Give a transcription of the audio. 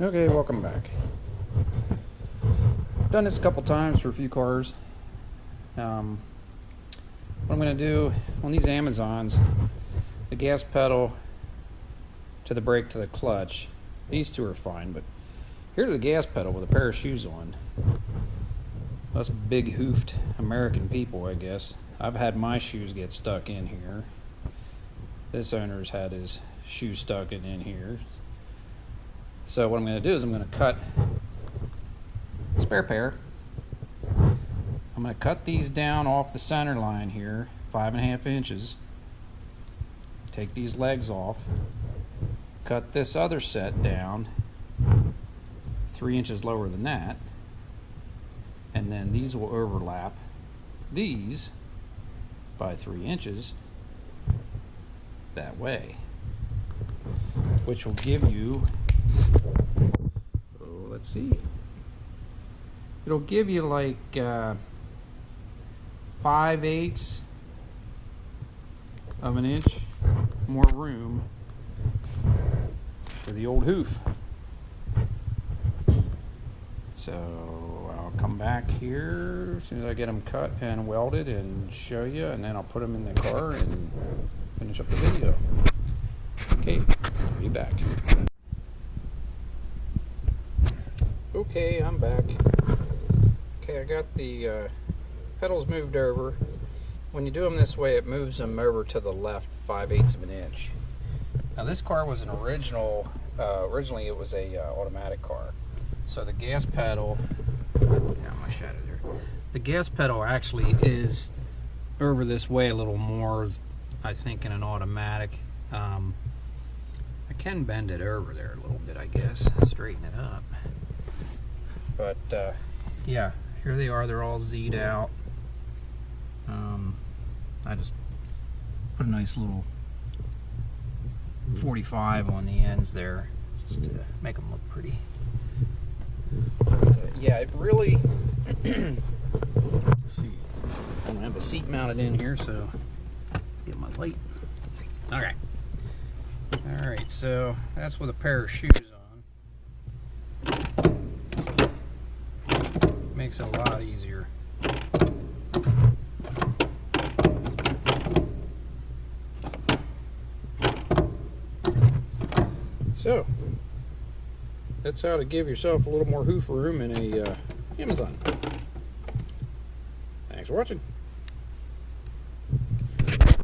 Okay, welcome back. Done this a couple times for a few cars. What I'm going to do on these Amazons, the gas pedal to the brake to the clutch, these two are fine, but here's the gas pedal with a pair of shoes on. Us big hoofed American people, I guess. I've had my shoes get stuck in here. This owner's had his shoe stuck in here. So what I'm going to do is I'm going to cut a spare pair. I'm going to cut these down off the center line here, 5.5 inches. Take these legs off. Cut this other set down 3 inches lower than that. And then these will overlap these by 3 inches that way, which will give you, let's see, it'll give you like 5/8 of an inch more room for the old hoof. So I'll come back here as soon as I get them cut and welded and show you, and then I'll put them in the car and finish up the video. Okay, I'll be back. Okay, I'm back. Okay, I got the pedals moved over. When you do them this way, it moves them over to the left 5/8 of an inch. Now this car was an originally it was a automatic car. So the gas pedal, my shadow there. The gas pedal actually is over this way a little more, I think, in an automatic. I can bend it over there a little bit, I guess, straighten it up. But yeah, here they are. They're all Z'd out. I just put a nice little 45 on the ends there, just to make them look pretty. But, yeah, it really. Let's see. I don't have the seat mounted in here, so get my light. Okay. All right, so that's with a pair of shoes on. Makes it a lot easier. So that's how to give yourself a little more hoof room in a Amazon. Thanks for watching.